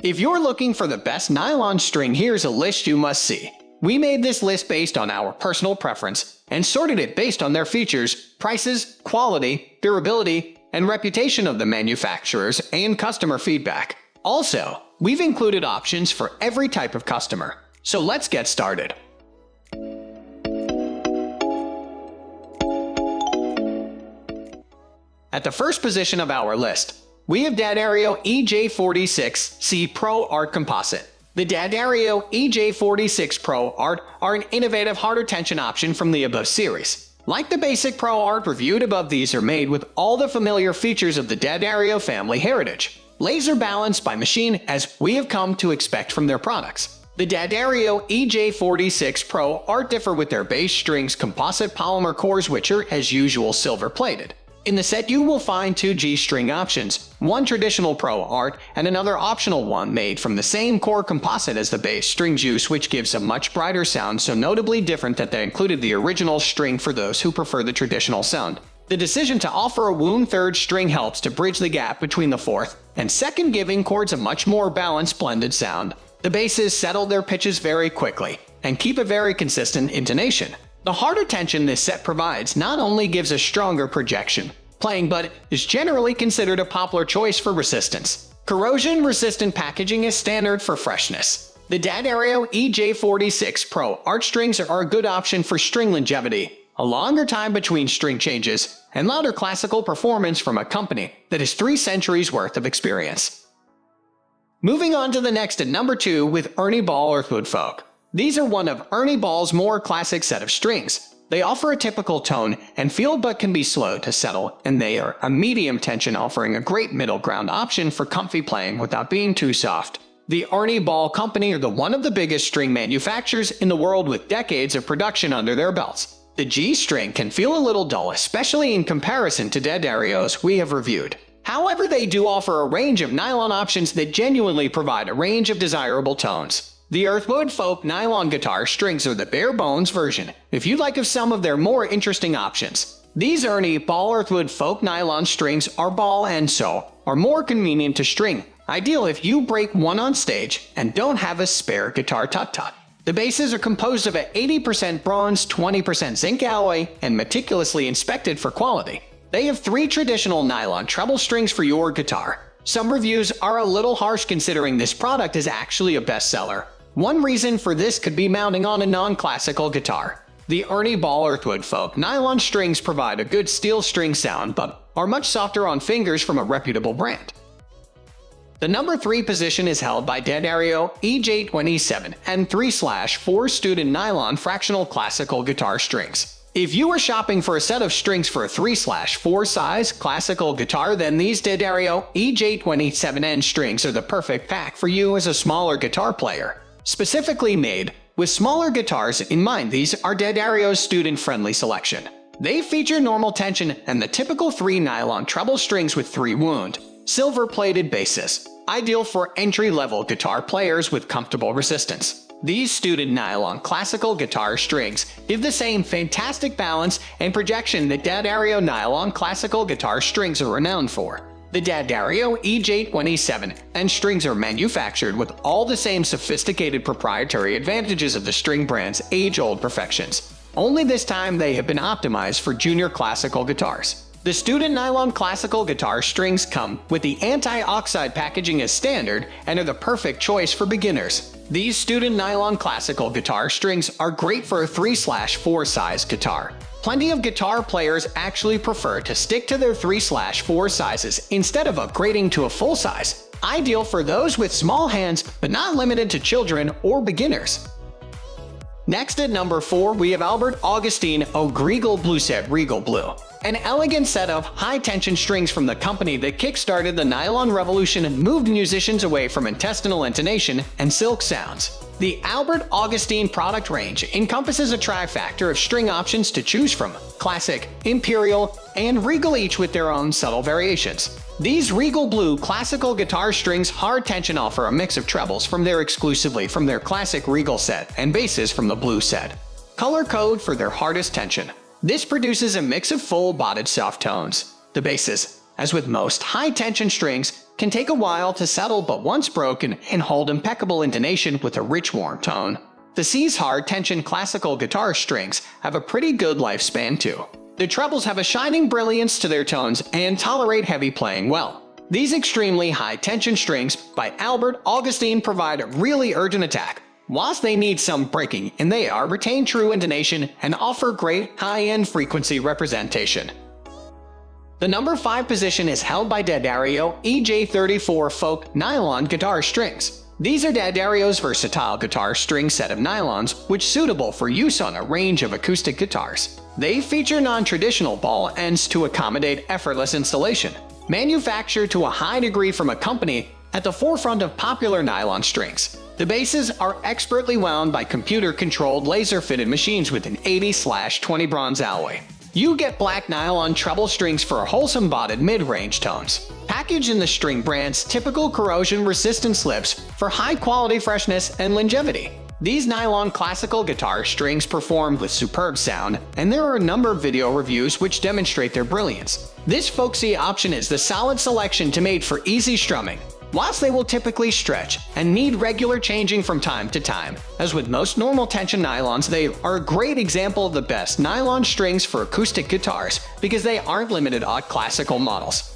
If you're looking for the best nylon string, here's a list you must see. We made this list based on our personal preference and sorted it based on their features, prices, quality, durability, and reputation of the manufacturers and customer feedback. Also, we've included options for every type of customer. So let's get started. At the first position of our list, we have D'Addario EJ46C Pro Art Composite. The D'Addario EJ46 Pro Art are an innovative harder tension option from the above series. Like the basic Pro Art reviewed above, these are made with all the familiar features of the D'Addario family heritage. Laser balanced by machine, as we have come to expect from their products. The D'Addario EJ46 Pro Art differ with their bass strings composite polymer cores, which are, as usual, silver-plated. In the set you will find two G-string options, one traditional Pro Art and another optional one made from the same core composite as the bass string juice, which gives a much brighter sound, so notably different that they included the original string for those who prefer the traditional sound. The decision to offer a wound third string helps to bridge the gap between the fourth and second, giving chords a much more balanced blended sound. The basses settle their pitches very quickly and keep a very consistent intonation. The harder tension this set provides not only gives a stronger projection playing, but is generally considered a popular choice for resistance. Corrosion-resistant packaging is standard for freshness. The D'Addario EJ46 Pro Art strings are a good option for string longevity, a longer time between string changes, and louder classical performance from a company that has 3 centuries worth of experience. Moving on to the next at number 2 with Ernie Ball Earthwood Folk. These are one of Ernie Ball's more classic set of strings. They offer a typical tone and feel but can be slow to settle, and they are a medium tension, offering a great middle ground option for comfy playing without being too soft. The Ernie Ball Company are one of the biggest string manufacturers in the world with decades of production under their belts. The G string can feel a little dull, especially in comparison to D'Addario's we have reviewed. However, they do offer a range of nylon options that genuinely provide a range of desirable tones. The Earthwood Folk nylon guitar strings are the bare bones version, if you like, of some of their more interesting options. These Ernie Ball Earthwood Folk nylon strings are ball and so are more convenient to string, ideal if you break one on stage and don't have a spare guitar tut-tut. The basses are composed of a 80% bronze, 20% zinc alloy, and meticulously inspected for quality. They have 3 traditional nylon treble strings for your guitar. Some reviews are a little harsh considering this product is actually a bestseller. One reason for this could be mounting on a non-classical guitar. The Ernie Ball Earthwood Folk nylon strings provide a good steel string sound but are much softer on fingers from a reputable brand. The number 3 position is held by D'Addario EJ27 and 3/4 student nylon fractional classical guitar strings. If you are shopping for a set of strings for a 3/4 size classical guitar, then these D'Addario EJ27N strings are the perfect pack for you as a smaller guitar player. Specifically made with smaller guitars in mind, these are D'Addario's student-friendly selection. They feature normal tension and the typical 3 nylon treble strings with 3 wound, silver-plated basses, ideal for entry-level guitar players with comfortable resistance. These student nylon classical guitar strings give the same fantastic balance and projection that D'Addario nylon classical guitar strings are renowned for. The D'Addario EJ27 and strings are manufactured with all the same sophisticated proprietary advantages of the string brand's age-old perfections. Only this time they have been optimized for junior classical guitars. The student nylon classical guitar strings come with the anti-oxide packaging as standard and are the perfect choice for beginners. These student nylon classical guitar strings are great for a 3/4 size guitar. Plenty of guitar players actually prefer to stick to their 3/4 sizes instead of upgrading to a full size, ideal for those with small hands but not limited to children or beginners. Next at number 4 we have Albert Augustine Regal Blue Set Regal Blue, an elegant set of high-tension strings from the company that kick-started the nylon revolution and moved musicians away from intestinal intonation and silk sounds. The Albert Augustine product range encompasses a trifecta of string options to choose from: classic, imperial, and regal, each with their own subtle variations. These Regal Blue classical guitar strings hard tension offer a mix of trebles exclusively from their classic Regal set and basses from the Blue set. Color code for their hardest tension. This produces a mix of full-bodied soft tones. The basses, as with most high-tension strings, can take a while to settle, but once broken and hold impeccable intonation with a rich warm tone. The C's hard tension classical guitar strings have a pretty good lifespan too. The trebles have a shining brilliance to their tones and tolerate heavy playing well. These extremely high tension strings by Albert Augustine provide a really urgent attack. Whilst they need some breaking, and they retain true intonation and offer great high-end frequency representation. The number 5 position is held by D'Addario EJ34 Folk Nylon Guitar Strings. These are D'Addario's versatile guitar string set of nylons, which suitable for use on a range of acoustic guitars. They feature non-traditional ball ends to accommodate effortless installation. Manufactured to a high degree from a company at the forefront of popular nylon strings. The bases are expertly wound by computer-controlled laser-fitted machines with an 80/20 bronze alloy. You get black nylon treble strings for wholesome bodied mid-range tones. Packaged in the string brand's typical corrosion-resistant slips for high-quality freshness and longevity. These nylon classical guitar strings perform with superb sound, and there are a number of video reviews which demonstrate their brilliance. This folksy option is the solid selection to made for easy strumming. Whilst they will typically stretch and need regular changing from time to time, as with most normal tension nylons, they are a great example of the best nylon strings for acoustic guitars because they aren't limited on classical models.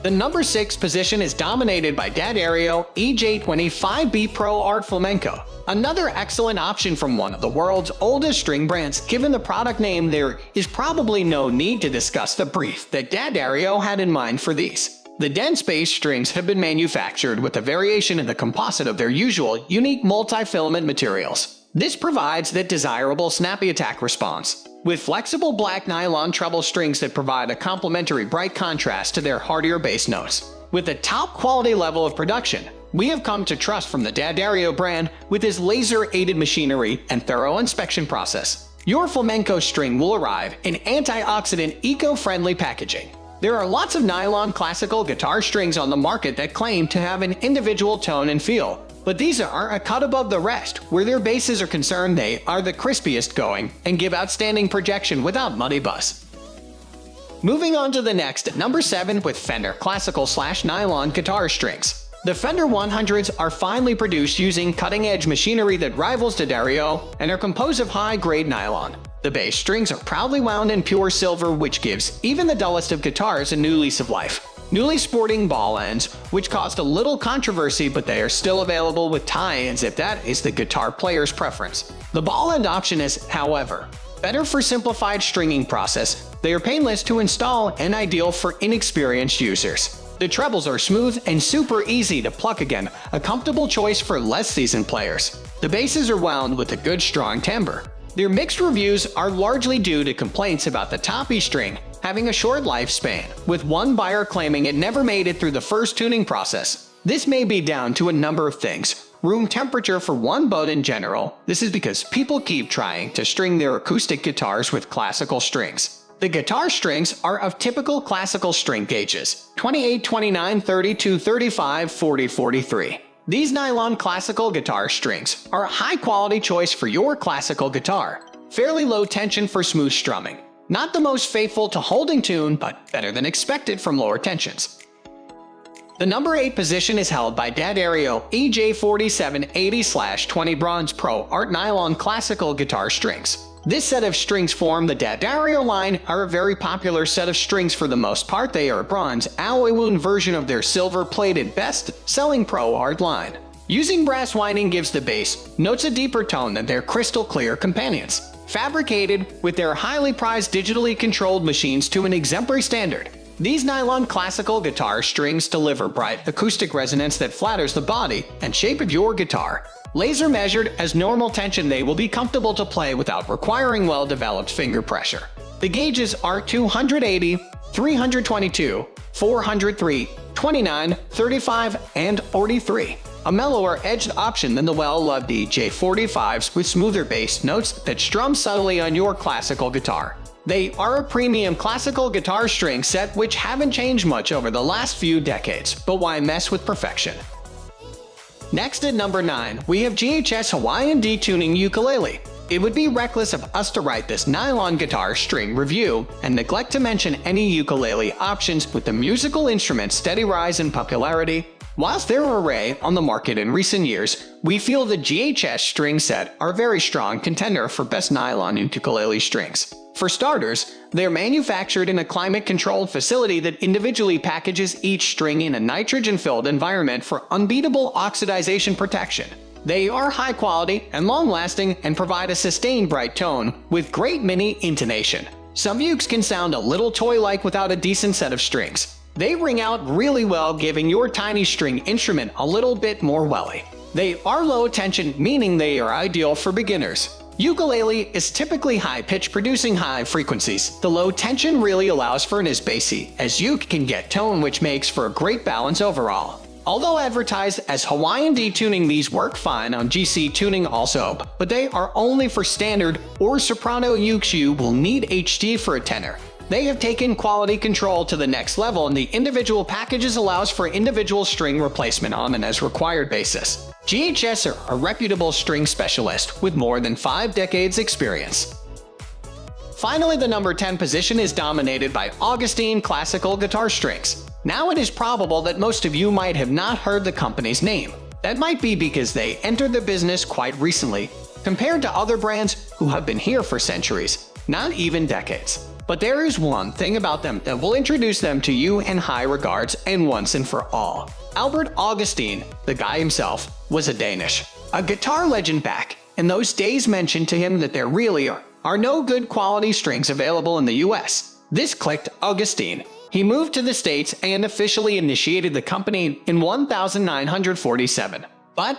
The number 6 position is dominated by D'Addario EJ25B Pro Art Flamenco. Another excellent option from one of the world's oldest string brands. Given the product name, there is probably no need to discuss the brief that D'Addario had in mind for these. The dense bass strings have been manufactured with a variation in the composite of their usual unique multi-filament materials. This provides that desirable snappy attack response, with flexible black nylon treble strings that provide a complementary bright contrast to their heartier bass notes. With a top quality level of production, we have come to trust from the D'Addario brand with his laser-aided machinery and thorough inspection process. Your flamenco string will arrive in antioxidant eco-friendly packaging. There are lots of nylon classical guitar strings on the market that claim to have an individual tone and feel, but these are a cut above the rest. Where their basses are concerned, they are the crispiest going and give outstanding projection without muddy buzz. Moving on to the next, at number 7 with Fender classical/nylon guitar strings. The Fender 100s are finely produced using cutting-edge machinery that rivals D'Addario and are composed of high-grade nylon. The bass strings are proudly wound in pure silver, which gives even the dullest of guitars a new lease of life. Newly sporting ball ends, which caused a little controversy, but they are still available with tie-ins if that is the guitar player's preference. The ball end option is, however, better for simplified stringing process. They are painless to install and ideal for inexperienced users. The trebles are smooth and super easy to pluck, again, a comfortable choice for less seasoned players. The basses are wound with a good strong timbre. Their mixed reviews are largely due to complaints about the top E string having a short lifespan, with one buyer claiming it never made it through the first tuning process. This may be down to a number of things. Room temperature for one, but in general, this is because people keep trying to string their acoustic guitars with classical strings. The guitar strings are of typical classical string gauges, 28, 29, 32, 35, 40, 43. These nylon classical guitar strings are a high-quality choice for your classical guitar. Fairly low tension for smooth strumming. Not the most faithful to holding tune, but better than expected from lower tensions. The number 8 position is held by D'Addario EJ4780/20 Bronze Pro Art Nylon Classical Guitar Strings. This set of strings form the D'Addario line, are a very popular set of strings for the most part. They are a bronze alloy wound version of their silver-plated best-selling Pro Art line. Using brass winding gives the bass notes a deeper tone than their crystal-clear companions. Fabricated with their highly prized digitally controlled machines to an exemplary standard, these nylon classical guitar strings deliver bright acoustic resonance that flatters the body and shape of your guitar. Laser measured as normal tension, they will be comfortable to play without requiring well-developed finger pressure. The gauges are 280, 322, 403, 29, 35, and 43. A mellower edged option than the well-loved EJ45s with smoother bass notes that strum subtly on your classical guitar. They are a premium classical guitar string set which haven't changed much over the last few decades, but why mess with perfection? Next at number 9, we have GHS Hawaiian Detuning Ukulele. It would be reckless of us to write this nylon guitar string review and neglect to mention any ukulele options with the musical instrument's steady rise in popularity. Whilst there are array on the market in recent years, we feel the GHS string set are a very strong contender for best nylon ukulele strings. For starters, they're manufactured in a climate-controlled facility that individually packages each string in a nitrogen-filled environment for unbeatable oxidization protection. They are high quality and long-lasting and provide a sustained bright tone with great mini intonation. Some ukes can sound a little toy-like without a decent set of strings. They ring out really well, giving your tiny string instrument a little bit more welly. They are low tension, meaning they are ideal for beginners. Ukulele is typically high-pitched, producing high frequencies. The low tension really allows for an as bassy as uke can get tone, which makes for a great balance overall. Although advertised as Hawaiian D tuning, these work fine on GC tuning also, but they are only for standard or soprano ukes. You will need HD for a tenor. They have taken quality control to the next level, and the individual packages allows for individual string replacement on an as required basis. GHS are a reputable string specialist with more than 5 decades experience. Finally, the number 10 position is dominated by Augustine Classical guitar strings. Now it is probable that most of you might have not heard the company's name. That might be because they entered the business quite recently, compared to other brands who have been here for centuries, not even decades. But there is one thing about them that will introduce them to you in high regards and once and for all. Albert Augustine, the guy himself, was a Danish, a guitar legend back in those days, mentioned to him that there really are no good quality strings available in the US. This clicked Augustine. He moved to the States and officially initiated the company in 1947. But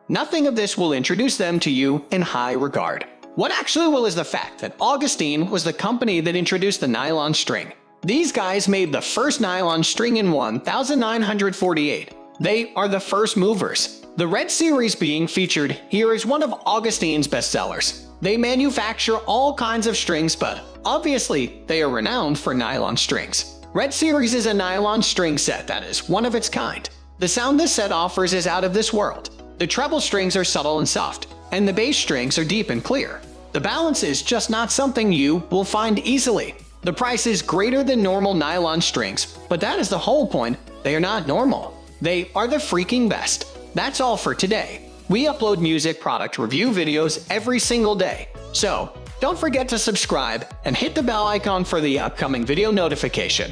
nothing of this will introduce them to you in high regard. What actually will is the fact that Augustine was the company that introduced the nylon string. These guys made the first nylon string in 1948. They are the first movers. The Red Series being featured here is one of Augustine's bestsellers. They manufacture all kinds of strings, but obviously they are renowned for nylon strings. Red Series is a nylon string set that is one of its kind. The sound this set offers is out of this world. The treble strings are subtle and soft, and the bass strings are deep and clear. The balance is just not something you will find easily. The price is greater than normal nylon strings, but that is the whole point. They are not normal. They are the freaking best. That's all for today. We upload music product review videos every single day, so don't forget to subscribe and hit the bell icon for the upcoming video notification.